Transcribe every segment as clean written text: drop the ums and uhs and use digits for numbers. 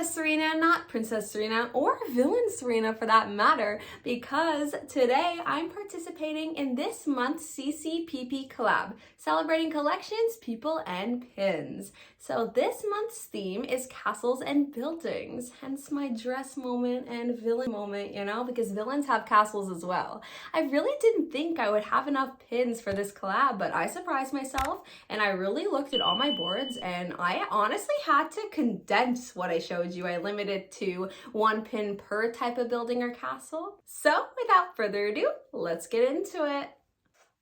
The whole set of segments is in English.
Princess Serena, not Princess Serena, or Villain Serena for that matter, because today I'm participating in this month's CCPP collab, celebrating collections, people, and pins. So this month's theme is castles and buildings, hence my dress moment and villain moment, you know, because villains have castles as well. I really didn't think I would have enough pins for this collab, but I surprised myself and I really looked at all my boards and I honestly had to condense what I showed you. I limited to one pin per type of building or castle. So without further ado, let's get into it.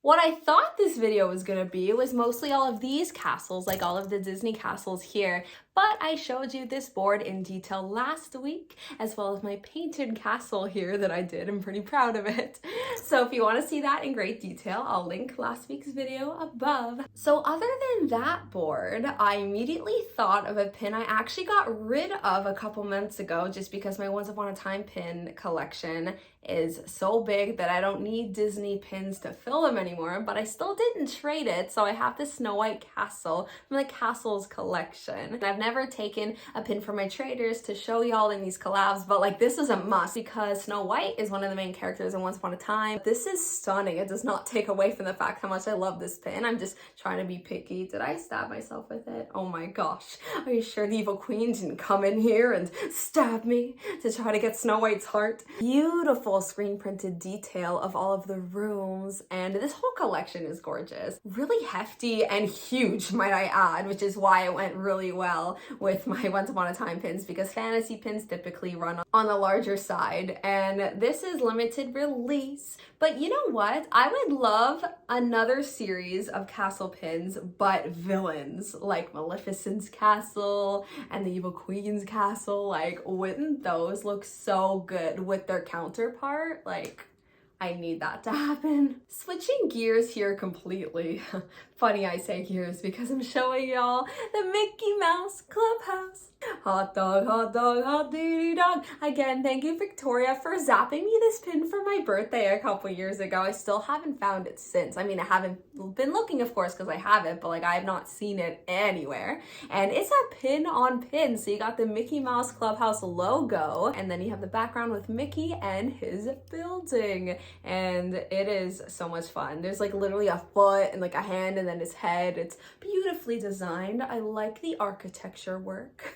What I thought this video was gonna be was mostly all of these castles, like all of the Disney castles here, but I showed you this board in detail last week, as well as my painted castle here that I did. I'm pretty proud of it. So if you wanna see that in great detail, I'll link last week's video above. So other than that board, I immediately thought of a pin I actually got rid of a couple months ago just because my Once Upon a Time pin collection is so big that I don't need Disney pins to fill them anymore, but I still didn't trade it, so I have this Snow White castle from the Castles collection. And I've never taken a pin from my traders to show y'all in these collabs, but like this is a must because Snow White is one of the main characters in Once Upon a Time. This is stunning. It does not take away from the fact how much I love this pin. I'm just trying to be picky. Did I stab myself with it? Oh my gosh. Are you sure the evil queen didn't come in here and stab me to try to get Snow White's heart? Beautiful screen printed detail of all of the rooms, and this whole collection is gorgeous. Really hefty and huge, might I add, which is why it went really well with my Once Upon a Time pins, because fantasy pins typically run on the larger side, and this is limited release. But you know what? I would love another series of castle pins, but villains, like Maleficent's castle and the Evil Queen's castle. Like, wouldn't those look so good with their counterpart? Like, I need that to happen. Switching gears here completely. Funny I say gears because I'm showing y'all the Mickey Mouse Clubhouse. Hot dog, hot dee dog. Again, thank you Victoria for zapping me this pin for my birthday a couple years ago. I still haven't found it since. I mean, I haven't been looking, of course, because I have it, but like I have not seen it anywhere. And it's a pin on pin. So you got the Mickey Mouse Clubhouse logo, and then you have the background with Mickey and his building. And it is so much fun. There's like literally a foot and like a hand and then his head. It's beautifully designed. I like the architecture work.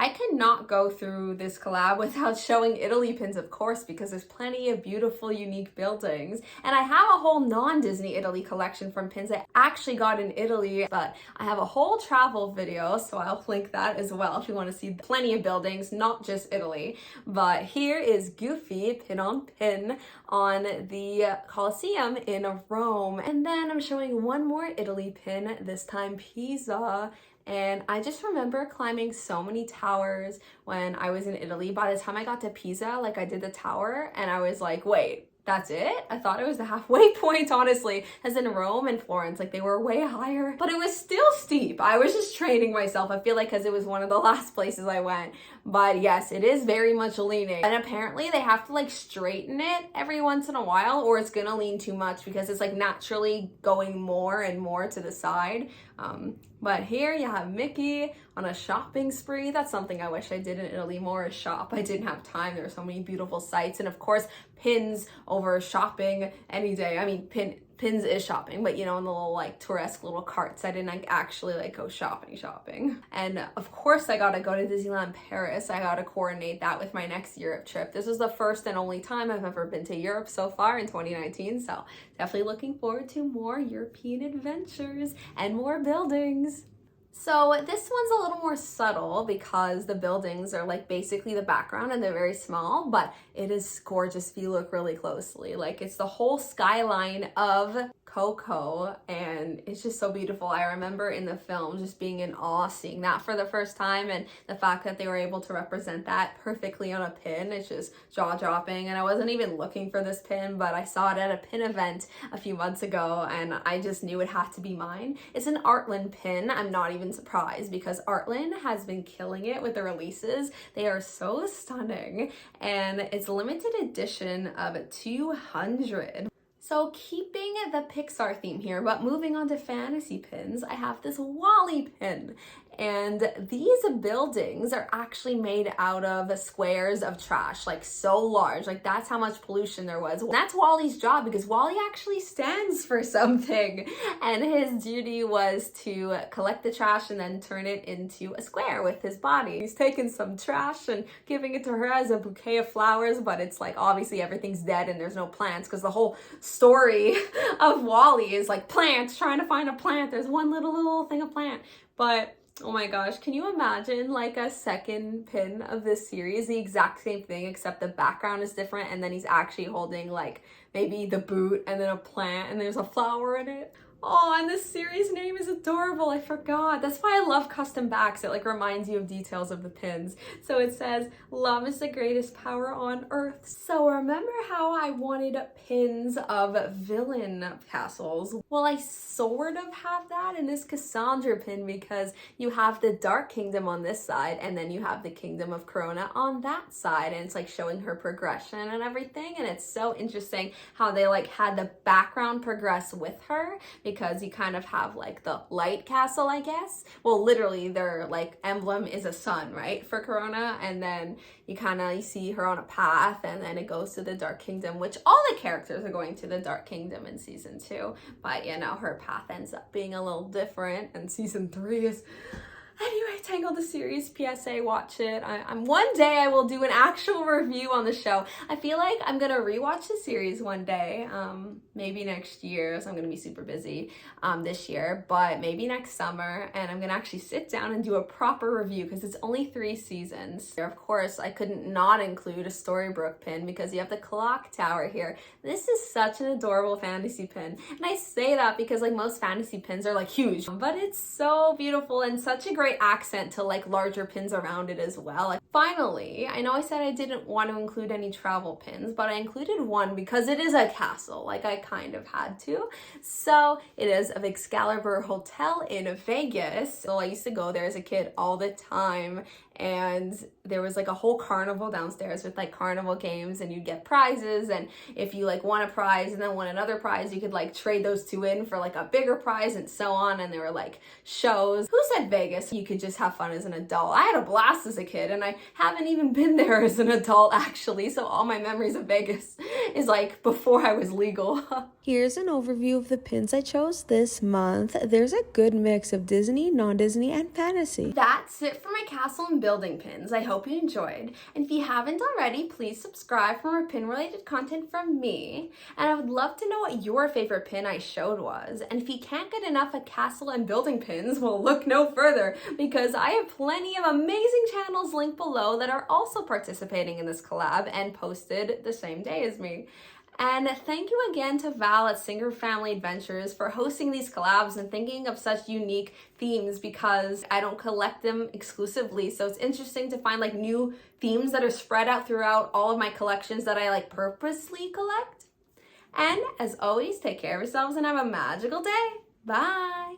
I cannot go through this collab without showing Italy pins, of course, because there's plenty of beautiful, unique buildings. And I have a whole non-Disney Italy collection from pins I actually got in Italy, but I have a whole travel video, so I'll link that as well if you want to see plenty of buildings, not just Italy. But here is Goofy pin on pin on the Colosseum in Rome. And then I'm showing one more Italy pin, this time Pisa. And I just remember climbing so many towers when I was in Italy. By the time I got to Pisa, like I did the tower and I was like, wait, that's it? I thought it was the halfway point, honestly. As in Rome and Florence, like they were way higher, but it was still steep. I was just training myself, I feel like, because it was one of the last places I went. But yes, it is very much leaning. And apparently they have to like straighten it every once in a while or it's gonna lean too much because it's like naturally going more and more to the side. But here you have Mickey on a shopping spree. That's something I wish I did in Italy more, is shop. I didn't have time. There were so many beautiful sights. And of course, pins over shopping any day. I mean, pins is shopping, but you know, in the little like touristic little carts, I didn't like actually like go shopping. And of course I gotta go to Disneyland Paris. I gotta coordinate that with my next Europe trip. This was the first and only time I've ever been to Europe so far in 2019. So definitely looking forward to more European adventures and more buildings. So this one's a little more subtle because the buildings are like basically the background and they're very small, but it is gorgeous if you look really closely. Like it's the whole skyline of Coco and it's just so beautiful. I remember in the film just being in awe seeing that for the first time, and the fact that they were able to represent that perfectly on a pin, it's just jaw-dropping. And I wasn't even looking for this pin, but I saw it at a pin event a few months ago and I just knew it had to be mine. It's an Artland pin. I'm not even surprised because Artland has been killing it with the releases. They are so stunning and it's a limited edition of 200. So keeping the Pixar theme here, but moving on to fantasy pins, I have this Wally pin. And these buildings are actually made out of squares of trash, like so large. Like that's how much pollution there was. That's Wally's job, because Wally actually stands for something. And his duty was to collect the trash and then turn it into a square with his body. He's taking some trash and giving it to her as a bouquet of flowers, but it's like obviously everything's dead and there's no plants, because the whole story of Wally is like plants, trying to find a plant. There's one little thing of plant. But oh my gosh, can you imagine like a second pin of this series? The exact same thing, except the background is different, and then he's actually holding like maybe the boot and then a plant and there's a flower in it. Oh, and this series name is adorable. I forgot. That's why I love custom backs. It like reminds you of details of the pins. So it says, love is the greatest power on earth. So remember how I wanted pins of villain castles? Well, I sort of have that in this Cassandra pin, because you have the Dark Kingdom on this side and then you have the Kingdom of Corona on that side. And it's like showing her progression and everything. And it's so interesting how they like had the background progress with her, because you kind of have like the light castle, I guess. Well, literally their like emblem is a sun, right, for Corona, and then you see her on a path, and then it goes to the Dark Kingdom, which all the characters are going to the Dark Kingdom in season 2, but you know, her path ends up being a little different, and season 3 is... Anyway, Tangled the series, PSA, watch it. One day I will do an actual review on the show. I feel like I'm gonna rewatch the series one day, maybe next year, so I'm gonna be super busy this year, but maybe next summer, and I'm gonna actually sit down and do a proper review, because it's only 3 seasons. Of course, I couldn't not include a Storybrooke pin, because you have the clock tower here. This is such an adorable fantasy pin, and I say that because like most fantasy pins are like huge, but it's so beautiful and such a great accent to like larger pins around it as well. Finally, I know I said I didn't want to include any travel pins, but I included one because it is a castle, like I kind of had to. So it is of Excalibur Hotel in Vegas. So I used to go there as a kid all the time, and there was like a whole carnival downstairs with like carnival games, and you'd get prizes, and if you like won a prize and then won another prize, you could like trade those two in for like a bigger prize, and so on. And there were like shows. Who said Vegas? You could just have fun as an adult. I had a blast as a kid, and I haven't even been there as an adult actually, so all my memories of Vegas is like before I was legal. Here's an overview of the pins I chose this month. There's a good mix of Disney, non-Disney, and fantasy. That's it for my castle and building pins. I hope you enjoyed. And if you haven't already, please subscribe for more pin-related content from me. And I would love to know what your favorite pin I showed was. And if you can't get enough of castle and building pins, well, look no further, because I have plenty of amazing channels linked below that are also participating in this collab and posted the same day as me. And thank you again to Val at Singer Family Adventures for hosting these collabs and thinking of such unique themes, because I don't collect them exclusively. So it's interesting to find like new themes that are spread out throughout all of my collections that I like purposely collect. And as always, take care of yourselves and have a magical day. Bye.